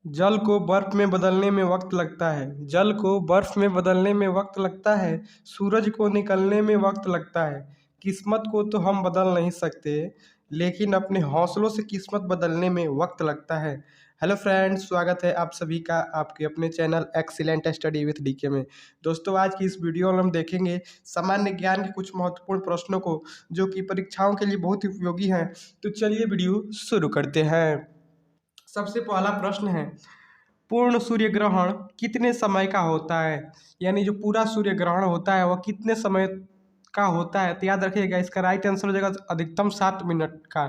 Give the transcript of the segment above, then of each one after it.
जल को बर्फ में बदलने में वक्त लगता है। जल को बर्फ में बदलने में वक्त लगता है। सूरज को निकलने में वक्त लगता है। किस्मत को तो हम बदल नहीं सकते, लेकिन अपने हौसलों से किस्मत बदलने में वक्त लगता है। हेलो फ्रेंड्स, स्वागत है आप सभी का आपके अपने channel excellent study with DK में। दोस्तों, आज की इस वीडियो में हम देखेंगे सामान्य ज्ञान के कुछ महत्वपूर्ण प्रश्नों को, जो कि परीक्षाओं के लिए बहुत ही उपयोगी हैं। तो चलिए वीडियो शुरू करते हैं। सबसे पहला प्रश्न है, पूर्ण सूर्य ग्रहण कितने समय का होता है? यानी जो पूरा सूर्य ग्रहण होता है वह कितने समय का होता है? तो याद रखिएगा, इसका राइट आंसर हो जाएगा अधिकतम 7 मिनट का।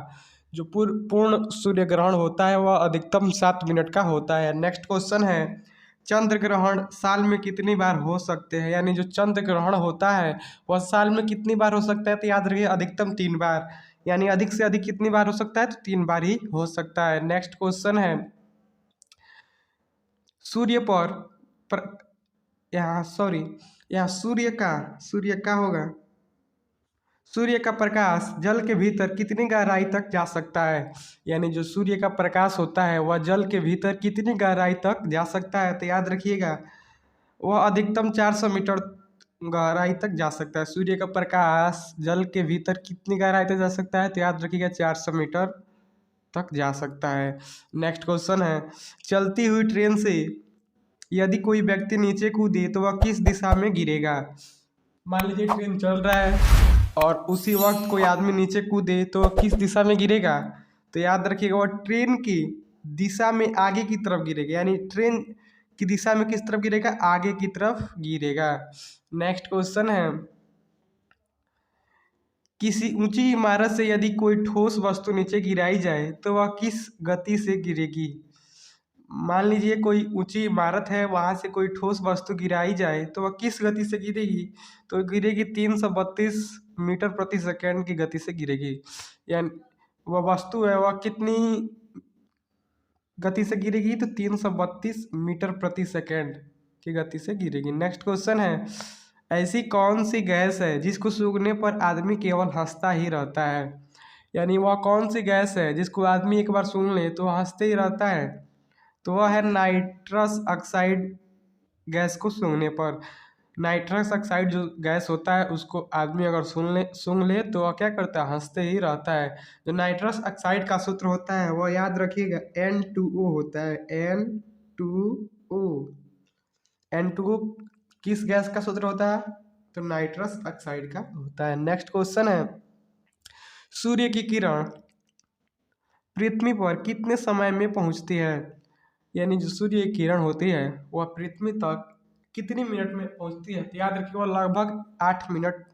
जो पूर्ण सूर्य ग्रहण होता है वह अधिकतम 7 मिनट का होता है। नेक्स्ट क्वेश्चन है, चंद्र ग्रहण साल में कितनी बार हो सकते हैं? यानी जो चंद्र ग्रहण होता है वह साल में कितनी बार हो सकता है? तो याद रखिए अधिकतम 3 बार। यानी अधिक से अधिक कितनी बार हो सकता है? तो 3 बार ही हो सकता है। नेक्स्ट क्वेश्चन है, सूर्य पर यहाँ सॉरी यहाँ सूर्य का होगा, सूर्य का प्रकाश जल के भीतर कितनी गहराई तक जा सकता है? यानी जो सूर्य का प्रकाश होता है वह जल के भीतर कितनी गहराई तक जा सकता है? तो याद रखिएगा वह अधिकतम 400 मीटर गहराई तक जा सकता है। सूर्य का प्रकाश जल के भीतर कितनी गहराई तक जा सकता है? तो याद रखिएगा 400 मीटर तक जा सकता है। नेक्स्ट क्वेश्चन है, चलती हुई ट्रेन से यदि कोई व्यक्ति नीचे कूदे तो वह किस दिशा में गिरेगा? मान लीजिए ट्रेन चल रहा है और उसी वक्त कोई आदमी नीचे कूदे तो वह किस दिशा में गिरेगा? तो याद रखिएगा वह ट्रेन की दिशा में आगे की तरफ गिरेगा। यानी ट्रेन की दिशा में किस तरफ गिरेगा? आगे की तरफ गिरेगा। नेक्स्ट क्वेश्चन है, किसी ऊंची इमारत से यदि कोई ठोस वस्तु नीचे गिराई जाए तो वह किस गति से गिरेगी? मान लीजिए कोई ऊंची इमारत है, वहां से कोई ठोस वस्तु गिराई जाए तो वह किस गति से गिरेगी? तो गिरेगी 332 मीटर प्रति सेकंड की गति से गिरेगी। यानी वह वस्तु है वह कितनी गति से गिरेगी? तो 332 मीटर प्रति सेकंड की गति से गिरेगी। नेक्स्ट क्वेश्चन है, ऐसी कौन सी गैस है जिसको सूंघने पर आदमी केवल हंसता ही रहता है? यानी वह कौन सी गैस है जिसको आदमी एक बार सूंघ ले तो हंसते ही रहता है? तो वह है नाइट्रस ऑक्साइड। गैस को सूंघने पर नाइट्रस ऑक्साइड जो गैस होता है उसको आदमी अगर सूंघ ले तो वह क्या करता है? हंसते ही रहता है। जो नाइट्रस ऑक्साइड का सूत्र होता है वह याद रखिएगा N2O होता है। N2O। N2O किस गैस का सूत्र होता है? तो नाइट्रस ऑक्साइड का होता है। नेक्स्ट क्वेश्चन है, सूर्य की किरण पृथ्वी पर कितने समय में पहुंचती है? यानी जो सूर्य की किरण होती है वह पृथ्वी तक कितनी मिनट में पहुंचती है? तो याद रखिए वह लगभग 8 मिनट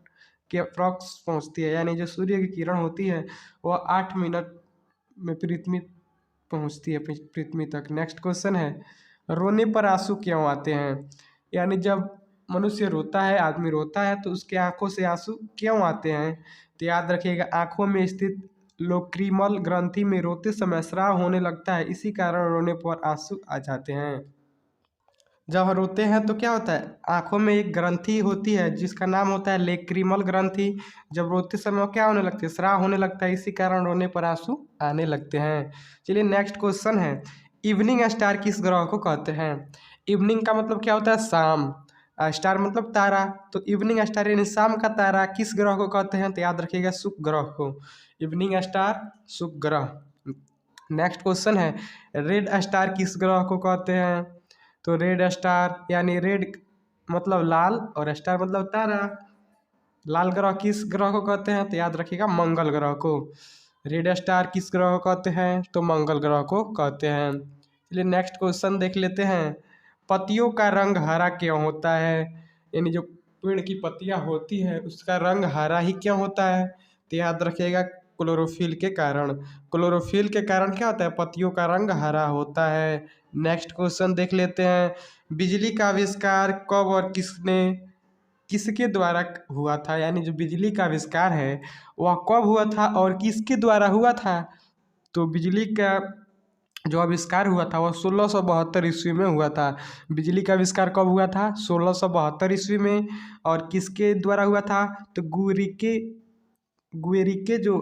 के अप्रॉक्स पहुंचती है। यानी जो सूर्य की किरण होती है वह 8 मिनट में पृथ्वी पहुंचती है पृथ्वी तक। नेक्स्ट क्वेश्चन है, रोने पर आंसू क्यों आते हैं? यानी जब मनुष्य रोता है, आदमी रोता है तो उसके आंखों से आंसू क्यों आते हैं? तो याद रखिएगा आंखों में स्थित लोक्रीमल ग्रंथि में रोते समय स्राव होने लगता है, इसी कारण रोने पर आंसू आ जाते हैं। जब हम रोते हैं तो क्या होता है? आंखों में एक ग्रंथि होती है जिसका नाम होता है लेक्रीमल ग्रंथि। जब रोते समय वो क्या होने लगती है? स्राव होने लगता है, इसी कारण रोने पर आंसू आने लगते हैं। चलिए नेक्स्ट क्वेश्चन है, इवनिंग स्टार किस ग्रह को कहते हैं? इवनिंग का मतलब क्या होता है? शाम। स्टार मतलब तारा। तो इवनिंग स्टार यानी शाम का तारा किस ग्रह को कहते हैं? तो याद रखिएगा शुक्र ग्रह को। इवनिंग स्टार शुक्र ग्रह। नेक्स्ट क्वेश्चन है, रेड स्टार किस ग्रह को कहते हैं? तो रेड स्टार यानी रेड मतलब लाल और स्टार मतलब तारा। लाल ग्रह किस ग्रह को कहते हैं? तो याद रखिएगा मंगल ग्रह को। रेड स्टार किस ग्रह को कहते हैं? तो मंगल ग्रह को कहते हैं। चलिए नेक्स्ट क्वेश्चन देख लेते हैं, पत्तियों का रंग हरा क्यों होता है? यानी जो पेड़ की पत्तियां होती है उसका रंग हरा ही क्यों होता है? तो याद रखिएगा क्लोरोफिल के कारण। क्लोरोफिल के कारण क्या होता है? पत्तियों का रंग हरा होता है। नेक्स्ट क्वेश्चन देख लेते हैं, बिजली का आविष्कार कब और किसके द्वारा हुआ था? यानी जो बिजली का आविष्कार है वह कब हुआ था और किसके द्वारा हुआ था? तो बिजली का जो आविष्कार हुआ था वह 1672 ईस्वी में हुआ था। बिजली का आविष्कार कब हुआ था? 1672 ईस्वी में। और किसके द्वारा हुआ था? तो गुएरिके जो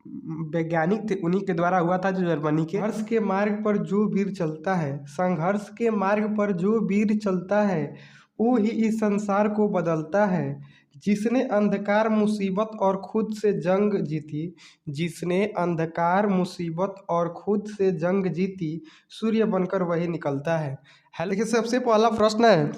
वैज्ञानिक थे, उन्हीं के द्वारा हुआ था, जो जर्मनी के। संघर्ष के मार्ग पर जो वीर चलता है, संघर्ष के मार्ग पर जो वीर चलता है, वो ही इस संसार को बदलता है। जिसने अंधकार मुसीबत और खुद से जंग जीती, जिसने अंधकार मुसीबत और खुद से जंग जीती, सूर्य बनकर वही निकलता है। देखिए, सबसे पहला प्रश्न है,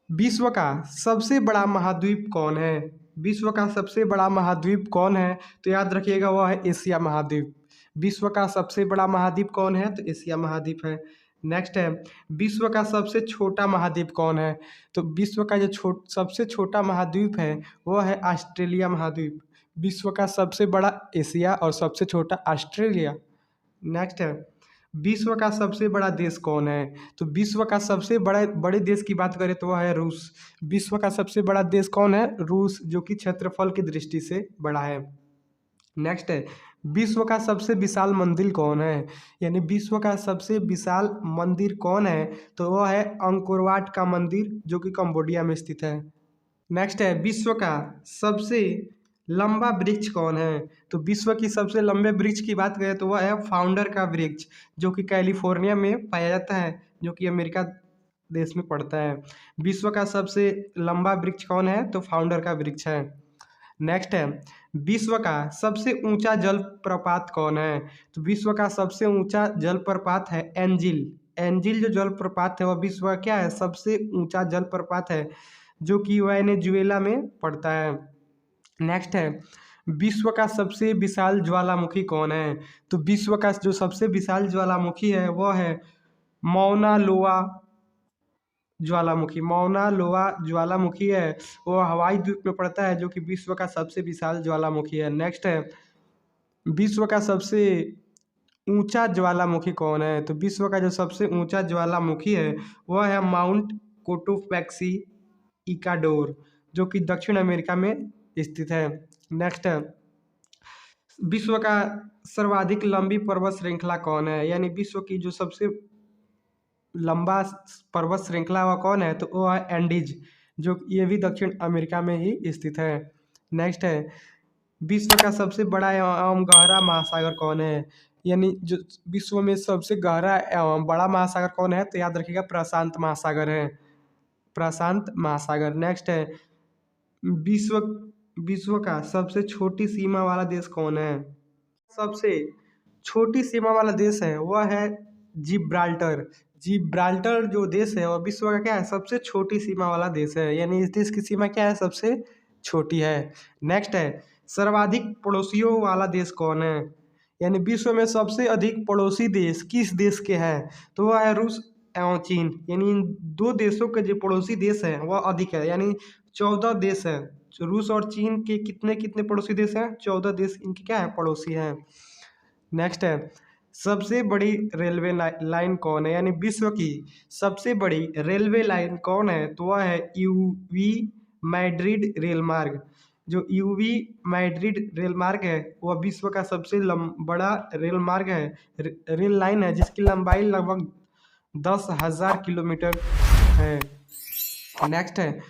विश्व का सबसे बड़ा महाद्वीप कौन है? विश्व का सबसे बड़ा महाद्वीप कौन है? तो याद रखिएगा, वह है एशिया महाद्वीप। विश्व का सबसे बड़ा महाद्वीप कौन है? तो एशिया महाद्वीप है। नेक्स्ट है, विश्व का सबसे छोटा महाद्वीप कौन है? तो विश्व का जो सबसे छोटा महाद्वीप है, वह है ऑस्ट्रेलिया महाद्वीप। विश्व का सबसे बड़ा एशिया और सबसे छोटा ऑस्ट्रेलिया। नेक्स्ट है, विश्व का सबसे बड़ा देश कौन है? तो विश्व का सबसे बड़े देश की बात करें तो वह है रूस। विश्व का सबसे बड़ा देश कौन है? रूस, जो कि क्षेत्रफल की दृष्टि से बड़ा है। नेक्स्ट है, विश्व का सबसे विशाल मंदिर कौन है? यानी विश्व का सबसे विशाल मंदिर कौन है? तो वह है अंकोर वाट का मंदिर, जो कि कंबोडिया में स्थित है। नेक्स्ट है, विश्व का सबसे लंबा वृक्ष कौन है? तो विश्व की सबसे लंबे वृक्ष की बात करें तो वह है फाउंडर का वृक्ष, जो कि कैलिफोर्निया में पाया जाता है, जो कि अमेरिका देश में पड़ता है। विश्व का सबसे लंबा वृक्ष कौन है? तो फाउंडर का वृक्ष है। नेक्स्ट है, विश्व का सबसे ऊंचा जलप्रपात कौन है? तो विश्व का सबसे ऊंचा जलप्रपात है एंजिल। एंजिल जो जलप्रपात है, वह विश्व का क्या है? सबसे ऊंचा जलप्रपात है, जो कि वेनेजुएला में पड़ता है। नेक्स्ट है, विश्व का सबसे विशाल ज्वालामुखी कौन है? तो विश्व का जो सबसे विशाल ज्वालामुखी है, वह है मौना लोआ ज्वालामुखी। मौना लोआ ज्वालामुखी है, वो हवाई द्वीप में पड़ता है, जो कि विश्व का सबसे विशाल ज्वालामुखी है। नेक्स्ट है, विश्व का सबसे ऊंचा ज्वालामुखी कौन है? तो विश्व का जो सबसे ऊंचा ज्वालामुखी है, वह है माउंट कोटोपैक्सी इक्वाडोर, जो कि दक्षिण अमेरिका में स्थित है। नेक्स्ट है, विश्व का सर्वाधिक लंबी पर्वत श्रृंखला कौन है? यानी विश्व की जो सबसे लंबा पर्वत श्रृंखला वह कौन है? तो वो है एंडीज, जो ये भी दक्षिण अमेरिका में ही स्थित है। नेक्स्ट है, विश्व का सबसे बड़ा एवं गहरा महासागर कौन है? यानी जो विश्व में सबसे गहरा एवं बड़ा महासागर कौन है? तो याद रखिएगा, प्रशांत महासागर है, प्रशांत महासागर। नेक्स्ट है, विश्व विश्व का सबसे छोटी सीमा वाला देश कौन है? सबसे छोटी सीमा वाला देश है, वह है जिब्राल्टर। जिब्राल्टर जो देश है, वह विश्व का क्या है? सबसे छोटी सीमा वाला देश है, यानी इस देश की सीमा क्या है? सबसे छोटी है। नेक्स्ट है, सर्वाधिक पड़ोसियों वाला देश कौन है? यानी विश्व में सबसे अधिक पड़ोसी देश किस देश के हैं? तो वह है रूस एवं चीन। यानी इन दो देशों के जो पड़ोसी देश हैं, वह अधिक है, यानी 14 देश है। रूस और चीन के कितने कितने पड़ोसी देश हैं? 14 देश इनके क्या है? पड़ोसी हैं। नेक्स्ट है, सबसे बड़ी रेलवे लाइन कौन है? यानी विश्व की सबसे बड़ी रेलवे लाइन कौन है? तो वह है यूवी मैड्रिड रेल मार्ग। जो यूवी मैड्रिड रेल मार्ग है, वह विश्व का सबसे बड़ा रेल मार्ग है, रेल लाइन है, जिसकी लंबाई लगभग 10,000 किलोमीटर है। नेक्स्ट है,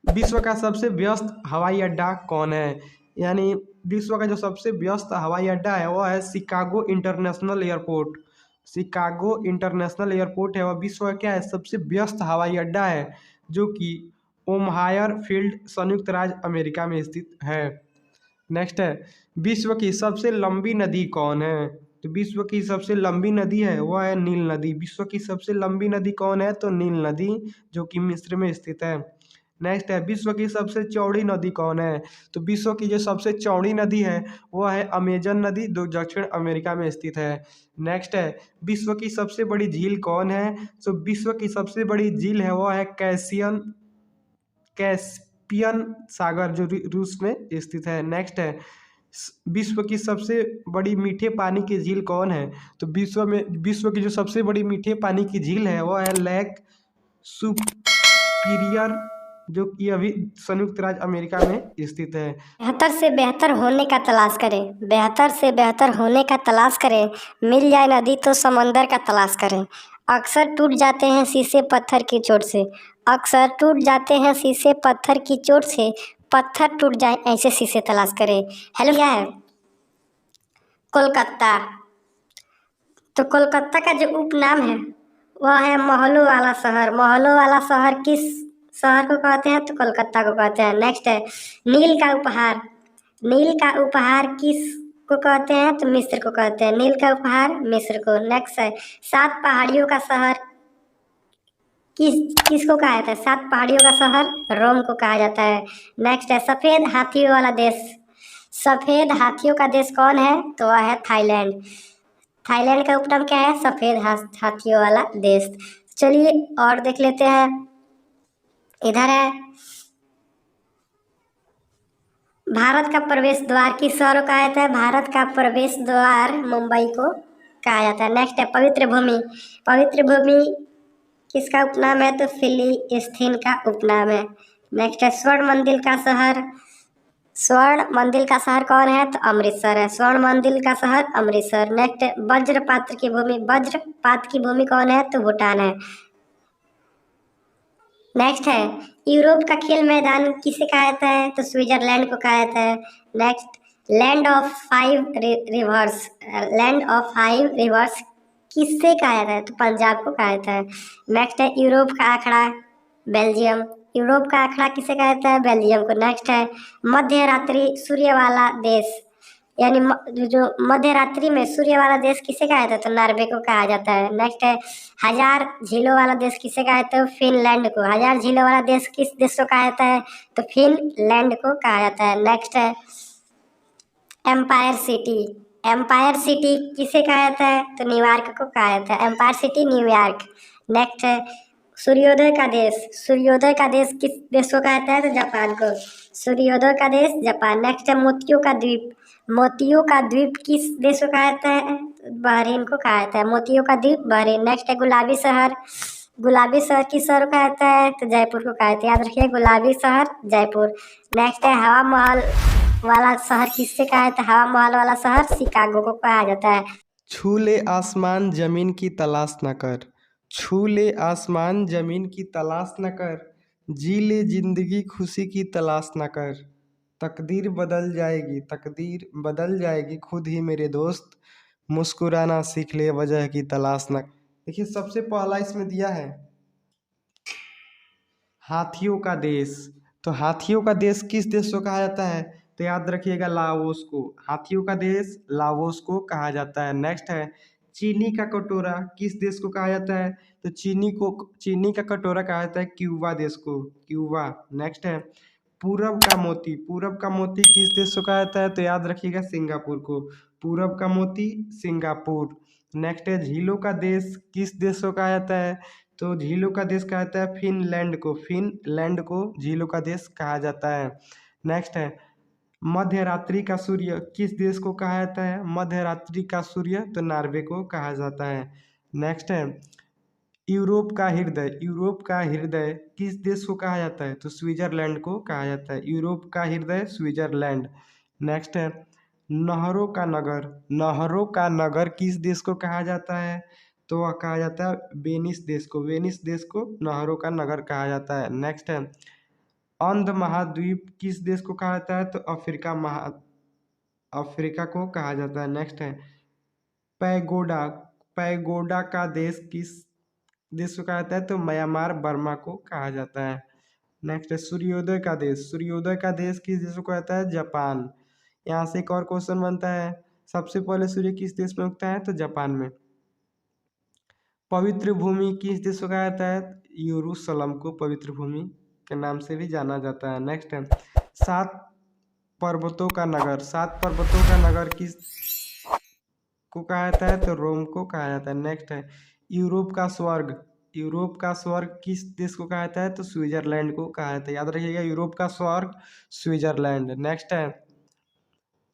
विश्व का सबसे व्यस्त हवाई अड्डा कौन है? यानी विश्व का जो सबसे व्यस्त हवाई अड्डा है, वह है Chicago international airport. Chicago international airport है, वह विश्व का क्या है? सबसे व्यस्त हवाई अड्डा है, जो कि ओमहायर फील्ड, संयुक्त राज्य अमेरिका में स्थित है। नेक्स्ट है, विश्व की सबसे लंबी नदी कौन है? तो विश्व की सबसे लंबी नदी है, वह है नील नदी। विश्व की सबसे लंबी नदी कौन है? तो नील नदी, जो कि मिस्र में स्थित है। नेक्स्ट है, विश्व की सबसे चौड़ी नदी कौन है? तो विश्व की जो सबसे चौड़ी नदी है, वह है अमेजन नदी, जो दक्षिण अमेरिका में स्थित है। नेक्स्ट है, विश्व की सबसे बड़ी झील कौन है? तो विश्व की सबसे बड़ी झील है, वह है कैस्पियन सागर, जो रूस में स्थित है। नेक्स्ट है, विश्व की सबसे बड़ी मीठे पानी की झील कौन है? तो विश्व की जो सबसे बड़ी मीठे पानी की झील है, वह है लेक सुपीरियर, जो कि अभी संयुक्त राज्य अमेरिका में स्थित है। बेहतर से बेहतर होने का तलाश करें, बेहतर से बेहतर होने का तलाश करें, मिल जाए नदी तो समंदर का तलाश करें। अक्सर टूट जाते हैं शीशे पत्थर की चोट से, अक्सर टूट जाते हैं शीशे पत्थर की चोट से, पत्थर टूट जाए ऐसे शीशे तलाश करें। हेलो, क्या है? कोलकाता। तो कोलकाता का जो उपनाम है वह है महलों वाला शहर। महलों वाला शहर किस शहर को कहते हैं? तो कोलकाता को कहते हैं। नेक्स्ट है नील का उपहार। नील का उपहार किस को कहते हैं? तो मिस्र को कहते हैं। नील का उपहार मिस्र को। नेक्स्ट है 7 पहाड़ियों का शहर किसको कहा जाता है? 7 पहाड़ियों का शहर रोम को कहा जाता है। नेक्स्ट है सफेद हाथियों वाला देश। सफेद हाथियों का देश कौन है? तो वह है थाईलैंड। थाईलैंड का उपनाम क्या है? सफेद हाथियों वाला देश। चलिए और देख लेते हैं। इधर है भारत का प्रवेश द्वार किस शहर को कहा जाता है? भारत का प्रवेश द्वार मुंबई को कहा जाता है। नेक्स्ट है पवित्र भूमि। पवित्र भूमि किसका उपनाम है? तो फिलिस्तीन का उपनाम है। नेक्स्ट है स्वर्ण मंदिर का शहर। स्वर्ण मंदिर का शहर कौन है? तो अमृतसर है। स्वर्ण मंदिर का शहर अमृतसर। नेक्स्ट है वज्रपात की भूमि। वज्रपात की भूमि कौन है? तो भूटान है। नेक्स्ट है यूरोप का खेल मैदान किसे कहा जाता है? तो स्विट्जरलैंड को कहा जाता है। Next land of 5 reverse. Land of 5 reverse किससे कहा जाता है? तो पंजाब को कहा जाता है। नेक्स्ट है यूरोप का आंकड़ा बेल्जियम। यूरोप का आंकड़ा किसे कहा जाता है? बेल्जियम को। नेक्स्ट है मध्य रात्रि सूर्य वाला देश, यानी जो मध्य रात्रि में सूर्य वाला देश किसे कहा जाता है? तो नॉर्वे को कहा जाता है। नेक्स्ट है 1000 झीलों वाला देश किसे कहा जाता है? फिनलैंड को। 1000 झीलों वाला देश किस देश को कहा जाता है? तो फिनलैंड को कहा जाता है। नेक्स्ट है एम्पायर सिटी। एम्पायर सिटी किसे कहा जाता है? तो न्यूयॉर्क को कहा जाता है। Empire city New York. नेक्स्ट है सूर्योदय का देश। सूर्योदय का देश किस देश को कहता है? तो जापान को। सूर्योदय का देश जापान। नेक्स्ट है मोतियों का द्वीप। मोतियों का द्वीप किस देश को कहा जाता है? बहरीन को कहा जाता है। मोतियों का द्वीप बहरीन। नेक्स्ट है गुलाबी शहर। गुलाबी शहर किस शहर को कहा जाता है? तो जयपुर को कहा जाता है। याद रखिए गुलाबी शहर जयपुर। नेक्स्ट है हवा महल वाला शहर किससे कहा जाता है? हवा महल वाला शहर शिकागो को कहा जाता है। छू ले आसमान जमीन की तलाश न कर। छू ले आसमान जमीन की तलाश न कर। जी ले जिंदगी खुशी की तलाश न कर। तकदीर बदल जाएगी, तकदीर बदल जाएगी खुद ही मेरे दोस्त। मुस्कुराना सीख ले वजह की तलाश न। देखिए सबसे पहला इसमें दिया है हाथियों का देश। तो हाथियों का देश किस देश को कहा जाता है? तो याद रखिएगा लाओस को। हाथियों का देश लाओस को कहा जाता है। नेक्स्ट है चीनी का कटोरा किस देश को कहा जाता है? तो चीनी का कटोरा कहा जाता है क्यूबा देश को। क्यूबा। नेक्स्ट है पूरब का मोती। पूरब का मोती किस देश को कहा जाता है? तो याद रखिएगा सिंगापुर को। पूरब का मोती सिंगापुर। नेक्स्ट है झीलों का देश किस देश को कहा जाता है? तो झीलों का देश कहा जाता है फिनलैंड को। फिनलैंड को झीलों का देश कहा जाता है। नेक्स्ट है मध्य रात्रि का सूर्य किस देश को कहा जाता है? मध्य रात्रि का सूर्य तो नॉर्वे को कहा जाता है। नेक्स्ट है यूरोप का हृदय। यूरोप का हृदय किस देश को कहा जाता है? तो स्विट्जरलैंड को कहा जाता है। यूरोप का हृदय स्विट्जरलैंड। नेक्स्ट है नहरों का नगर। नहरों का नगर किस देश को कहा जाता है? तो वह कहा जाता है वेनिस देश को। वेनिस देश को नहरों का नगर कहा जाता है। नेक्स्ट है अंध महाद्वीप किस देश को कहा जाता है? तो अफ्रीका को कहा जाता है। नेक्स्ट है पैगोडा। पैगोडा का देश किस देश को कहा जाता है? तो म्यांमार बर्मा को कहा जाता है। नेक्स्ट है सूर्योदय का देश। सूर्योदय का देश किस देश को कहता है? जापान। यहाँ से एक और क्वेश्चन बनता है सबसे पहले सूर्य किस देश में उगता है? तो जापान में। पवित्र भूमि किस देश को कहा जाता है? यरूशलेम को पवित्र भूमि के नाम से भी जाना जाता है। नेक्स्ट है 7 पर्वतों का नगर। 7 पर्वतों का नगर किस को कहा जाता है? तो रोम को कहा जाता है। नेक्स्ट है यूरोप का स्वर्ग। यूरोप का स्वर्ग किस देश को कहा जाता है? तो स्विट्जरलैंड को कहा जाता है। याद रखिएगा यूरोप का स्वर्ग स्विट्जरलैंड। नेक्स्ट है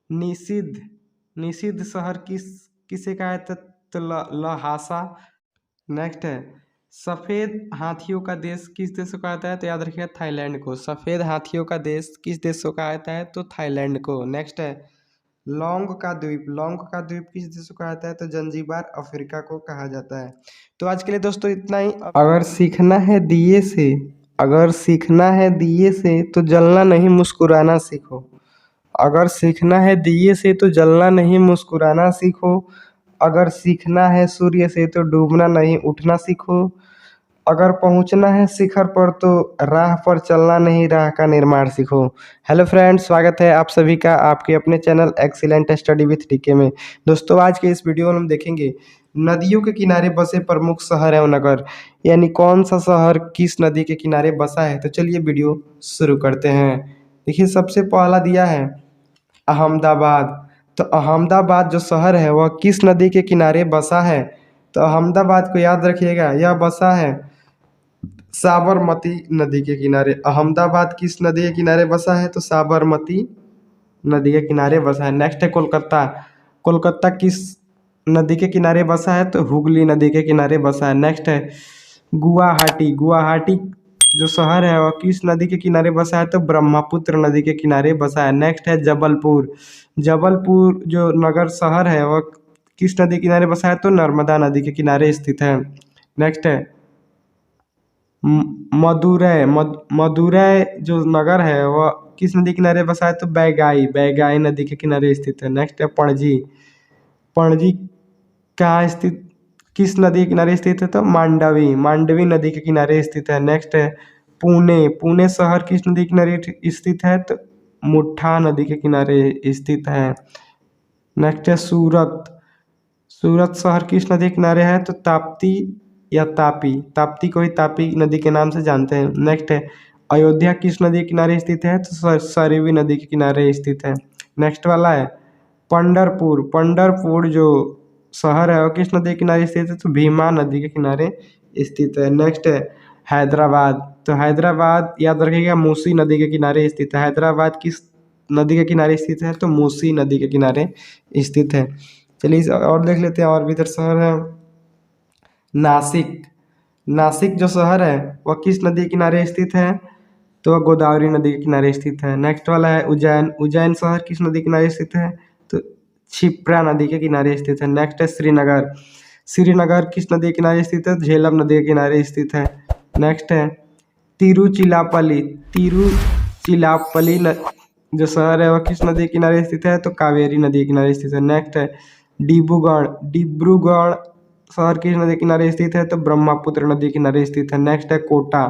निषिद्ध। निषिद्ध शहर किसे कहा जाता है? तो लहासा। नेक्स्ट है सफ़ेद हाथियों का देश किस देश को कहा जाता है? तो याद रखिएगा थाईलैंड को। सफ़ेद हाथियों का देश किस देश को कहा जाता है? तो थाईलैंड को। नेक्स्ट है लौंग का द्वीप। लौंग का द्वीप किस देश को कहा जाता है? तो जंजीबार अफ्रीका को कहा जाता है। तो आज के लिए दोस्तों इतना ही। अगर सीखना है दिए से, अगर सीखना है दिए से तो जलना नहीं मुस्कुराना सीखो। अगर सीखना है दिए से तो जलना नहीं मुस्कुराना सीखो। अगर सीखना है सूर्य से तो डूबना नहीं उठना सीखो। अगर पहुंचना है शिखर पर तो राह पर चलना नहीं राह का निर्माण सीखो। हेलो फ्रेंड्स, स्वागत है आप सभी का आपके अपने channel excellent study with DK में। दोस्तों, आज के इस वीडियो में हम देखेंगे नदियों के किनारे बसे प्रमुख शहर एवं नगर, यानी कौन सा शहर किस नदी के किनारे बसा है। तो चलिए वीडियो शुरू करते हैं। देखिए, सबसे पहला दिया है अहमदाबाद। तो अहमदाबाद जो शहर है वह किस नदी के किनारे बसा है। तो अहमदाबाद को याद रखिएगा, यह बसा है साबरमती नदी के किनारे। अहमदाबाद किस नदी के किनारे बसा है। तो साबरमती नदी के किनारे बसा है। नेक्स्ट है कोलकाता। कोलकाता किस नदी के किनारे बसा है। तो हुगली नदी के किनारे बसा है। नेक्स्ट है गुवाहाटी। गुवाहाटी जो शहर है वह किस नदी के किनारे बसा है। तो ब्रह्मपुत्र नदी के किनारे बसा है। नेक्स्ट है जबलपुर। जबलपुर जो नगर शहर है वह किस नदी के किनारे बसा है। तो नर्मदा नदी के किनारे स्थित है। नेक्स्ट है मदुरै। मदुरै जो नगर है वह किस नदी किनारे बसा है। तो बैगाई। बैगाई नदी के किनारे स्थित है। नेक्स्ट है पणजी। पणजी कहाँ स्थित, किस नदी के किनारे स्थित है। तो मांडवी। मांडवी नदी के किनारे स्थित है। नेक्स्ट है पुणे। पुणे शहर किस नदी के किनारे स्थित है। तो मुठा नदी के किनारे स्थित है। नेक्स्ट है सूरत। सूरत शहर किस नदी के किनारे है। तो ताप्ती या तापी। ताप्ती को ही तापी नदी के नाम से जानते हैं। नेक्स्ट है अयोध्या किस नदी के किनारे स्थित है। तो सरयू नदी के किनारे स्थित है। नेक्स्ट वाला है पंढरपुर। पंढरपुर जो शहर है वो किस नदी के किनारे स्थित है। तो भीमा नदी के किनारे स्थित है। नेक्स्ट है हैदराबाद। तो हैदराबाद याद रखिएगा मूसी नदी के किनारे स्थित है। हैदराबाद किस नदी के किनारे स्थित है। तो मूसी नदी के किनारे स्थित है। चलिए और देख लेते हैं, और भी इधर शहर है नासिक। नासिक जो शहर है वह किस नदी के किनारे स्थित है। तो वह गोदावरी नदी के किनारे स्थित है। नेक्स्ट वाला है उज्जैन। उज्जैन शहर किस नदी के किनारे स्थित है। तो क्षिप्रा नदी के किनारे स्थित है। नेक्स्ट है श्रीनगर। श्रीनगर किस नदी के किनारे स्थित है। झेलम नदी के किनारे स्थित है। नेक्स्ट है तिरुचिरापल्ली। तिरुचिरापल्ली जो शहर है वह किस नदी के किनारे स्थित है। तो कावेरी नदी के किनारे स्थित है। नेक्स्ट है डिब्रूगढ़। डिब्रूगढ़ शहर किस नदी के किनारे स्थित है। तो ब्रह्मपुत्र नदी के किनारे स्थित है। नेक्स्ट है कोटा।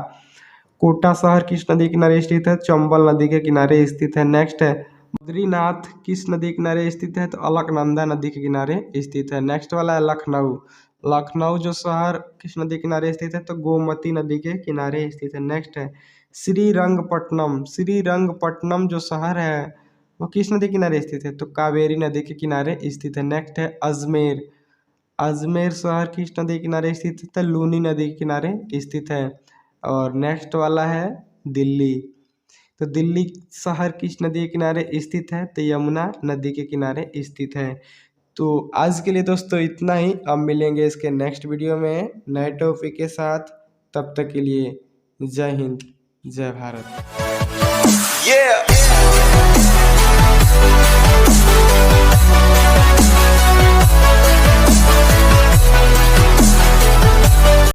कोटा शहर किस नदी के किनारे स्थित है। चंबल नदी के किनारे स्थित है। नेक्स्ट है बद्रीनाथ किस नदी के किनारे स्थित है। तो अलकनंदा नदी के किनारे स्थित है। नेक्स्ट वाला है लखनऊ। लखनऊ जो शहर किस नदी के किनारे स्थित है। तो गोमती नदी के किनारे स्थित है। नेक्स्ट है श्रीरंगपट्टनम। श्रीरंगपट्टनम जो शहर है वो किस नदी के किनारे स्थित है। तो कावेरी नदी के किनारे स्थित है। नेक्स्ट है अजमेर। अजमेर शहर किस नदी के किनारे स्थित है। तो लूनी नदी के किनारे स्थित है। और नेक्स्ट वाला है दिल्ली। तो दिल्ली शहर किस नदी के किनारे स्थित है। तो यमुना नदी के किनारे स्थित है। तो आज के लिए दोस्तों इतना ही। अब मिलेंगे इसके नेक्स्ट वीडियो में नए टॉपिक के साथ। तब तक के लिए जय हिंद, जय भारत।